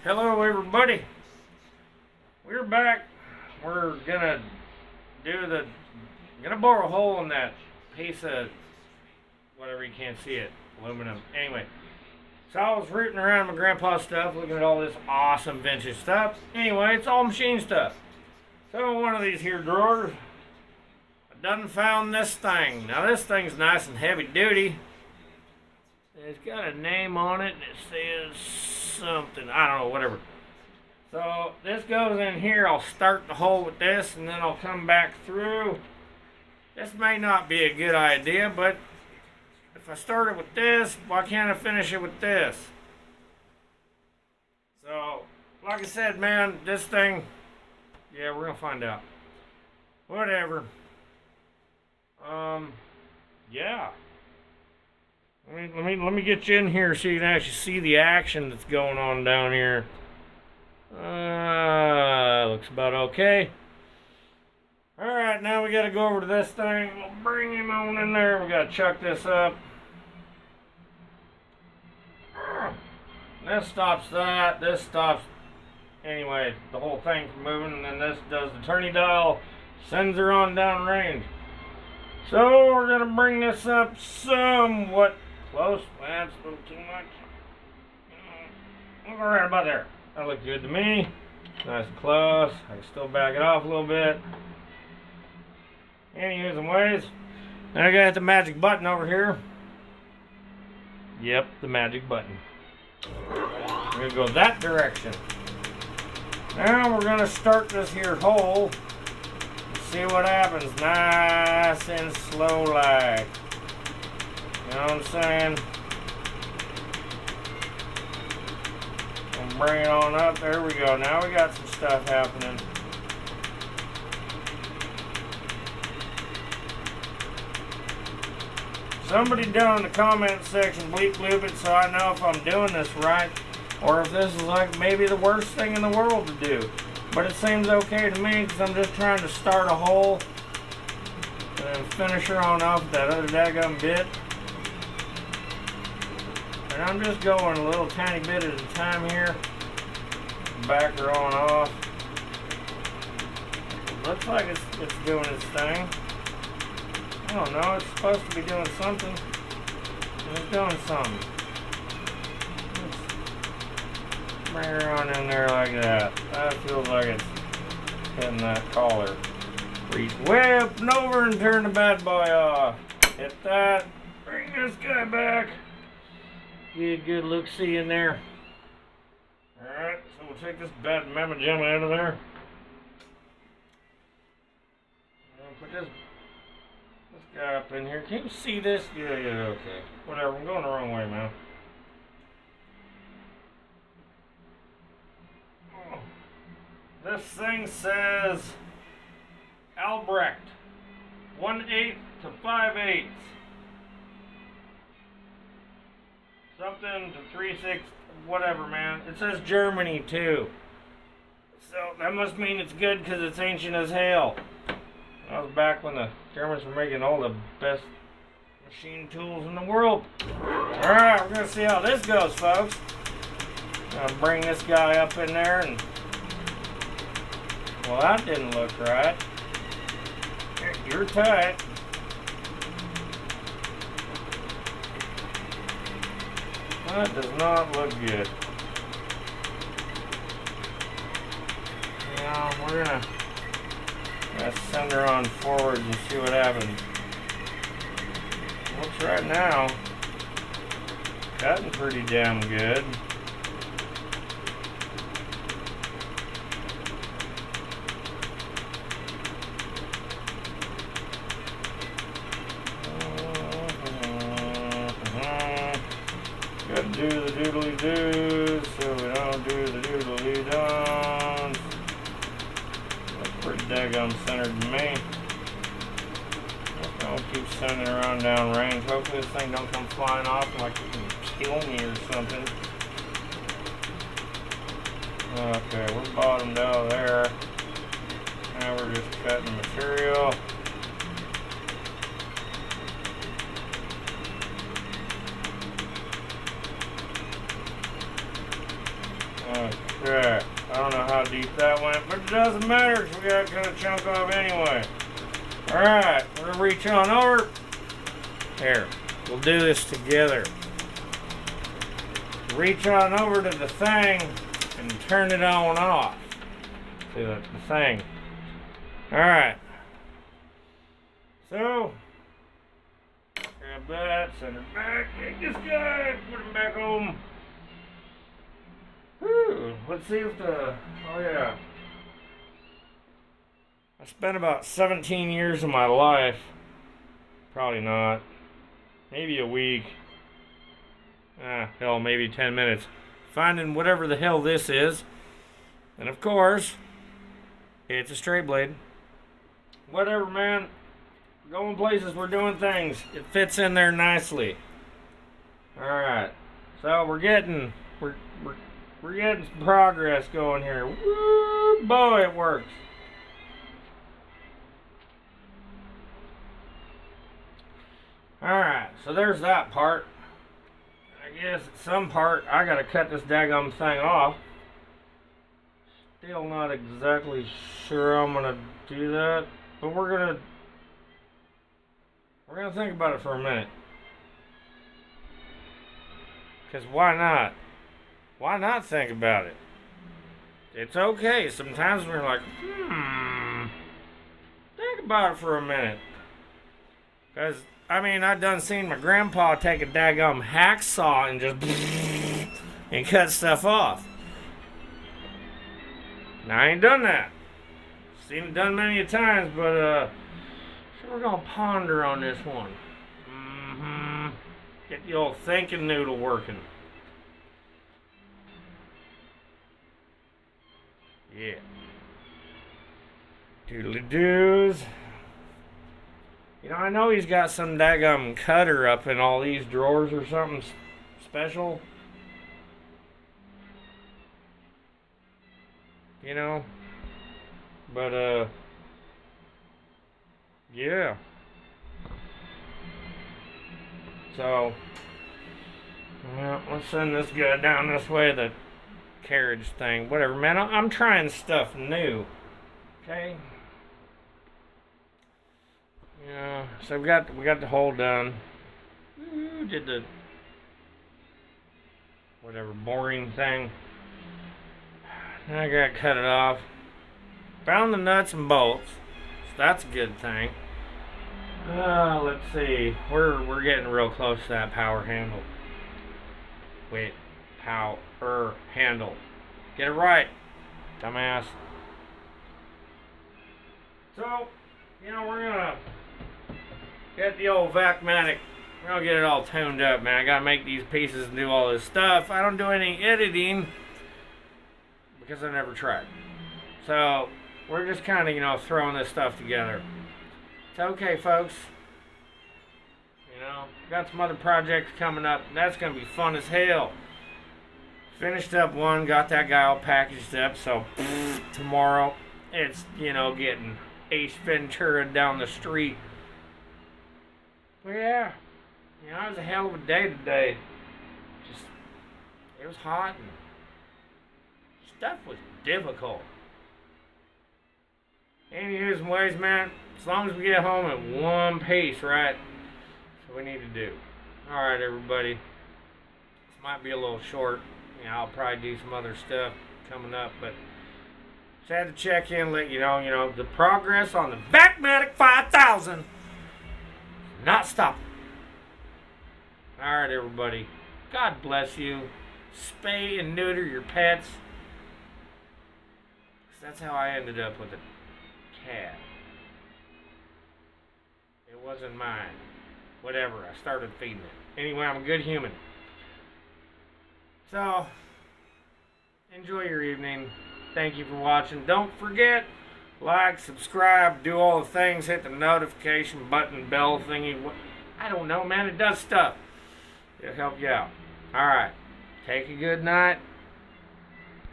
Hello everybody. We're back. We're gonna bore a hole in that piece of whatever, you can't see it, aluminum. Anyway, so I was rooting around my grandpa's stuff, looking at all this awesome vintage stuff. Anyway, it's all machine stuff. So in one of these here drawers, I done found this thing. Now this thing's nice and heavy duty. It's got a name on it and it says something, I don't know, whatever. So this goes in here. I'll start the hole with this and then I'll come back through. This may not be a good idea, but if I start it with this, why can't I finish it with this? So, like I said, man, this thing, yeah, we're gonna find out. Whatever. Yeah. Let me get you in here so you can actually see the action that's going on down here. Looks about okay. Alright, now we gotta go over to this thing. We'll bring him on in there. We gotta chuck this up. This stops that. This stops, anyway, the whole thing from moving. And then this does the turning dial. Sends her on down range. So we're gonna bring this up somewhat close. That's a little too much. We'll go right about there. That looks good to me. Nice and close. I can still back it off a little bit. Any using ways. Now I got the magic button over here. Yep, the magic button. We're gonna go that direction. Now we're gonna start this here hole. See what happens. Nice and slow like. You know what I'm saying? And bring it on up. There we go. Now we got some stuff happening. Somebody down in the comment section bleep bloop it so I know if I'm doing this right, or if this is like maybe the worst thing in the world to do. But it seems okay to me because I'm just trying to start a hole and finish her on off with that other daggum bit. And I'm just going a little tiny bit at a time here. Back her on off. Looks like it's doing its thing. I don't know, it's supposed to be doing something. It's doing something. Let's bring her on in there like that. That feels like it's hitting that collar. Reach way up and over and turn the bad boy off. Hit that. Bring this guy back. Good look-see in there. Alright, so we'll take this bad mamma jamma out of there. And put this guy up in here. Can you see this? Yeah, okay. Whatever, I'm going the wrong way, man. Oh. This thing says Albrecht 1/8 to 5/8. Something to 3/6, whatever, man. It says Germany too. So that must mean it's good because it's ancient as hell. That was back when the Germans were making all the best machine tools in the world. Alright, we're going to see how this goes, folks. I'm going to bring this guy up in there and... Well, that didn't look right. You're tight. That does not look good. Now, we're going to... Let's send her on forward and see what happens. Looks right now cutting pretty damn good. Gotta do the doodly doos so we don't do the doodly dons. Pretty daggone centered to me. I'll keep sending her on down range. Hopefully this thing don't come flying off like it can kill me or something. Okay, we're bottomed out there. Now we're just cutting material. Okay. I don't know how deep that went, but it doesn't matter because we got to cut a chunk off anyway. Alright, we're going to reach on over. Here, we'll do this together. Reach on over to the thing and turn it on off. See the thing. Alright. So, grab that, send it back, take this guy, put him back home. Whew, let's see if the, oh yeah. I spent about 17 years of my life, probably not, maybe a week, hell, maybe 10 minutes, finding whatever the hell this is. And of course, it's a straight blade. Whatever, man. We're going places, we're doing things. It fits in there nicely. Alright. So we're getting some progress going here. Woo, boy, it works. Alright, so there's that part. I guess at some part I gotta cut this daggum thing off. Still not exactly sure I'm gonna do that, but we're gonna think about it for a minute. Because why not? Why not think about it? It's okay. Sometimes we're like, think about it for a minute. Because, I mean, I done seen my grandpa take a daggum hacksaw and just and cut stuff off. Now, I ain't done that. Seen it done many a times, but, so we're going to ponder on this one. Get the old thinking noodle working. Yeah. Doodly doos. You know, I know he's got some daggum cutter up in all these drawers or something special. You know? But, yeah. So, well, let's send this guy down this way, the carriage thing. Whatever, man. I'm trying stuff new. Okay? Yeah, so we got the hole done. Ooh, did the whatever boring thing. Now I gotta cut it off. Found the nuts and bolts. So that's a good thing. Let's see. We're getting real close to that power handle. Wait, power handle. Get it right, dumbass. So, you know, we're gonna get the old Vacmatic. We're gonna get it all tuned up, man. I gotta make these pieces and do all this stuff. I don't do any editing because I never tried. So, we're just kind of, you know, throwing this stuff together. It's okay, folks. You know, got some other projects coming up. That's going to be fun as hell. Finished up one, got that guy all packaged up. So, tomorrow, it's, you know, getting Ace Ventura down the street. But yeah, you know, it was a hell of a day today. Just, it was hot and stuff was difficult. Anyways and ways, man, as long as we get home at one piece, right? That's what we need to do. Alright, everybody. This might be a little short. You know, I'll probably do some other stuff coming up, but just had to check in, let you know, the progress on the Vacmatic 5000 not stopping. Alright, everybody. God bless you. Spay and neuter your pets. That's how I ended up with a cat. It wasn't mine. Whatever, I started feeding it. Anyway, I'm a good human. So, enjoy your evening. Thank you for watching. Don't forget, like, subscribe, do all the things, hit the notification button, bell thingy. I don't know, man, it does stuff. It'll help you out. Alright, take a good night.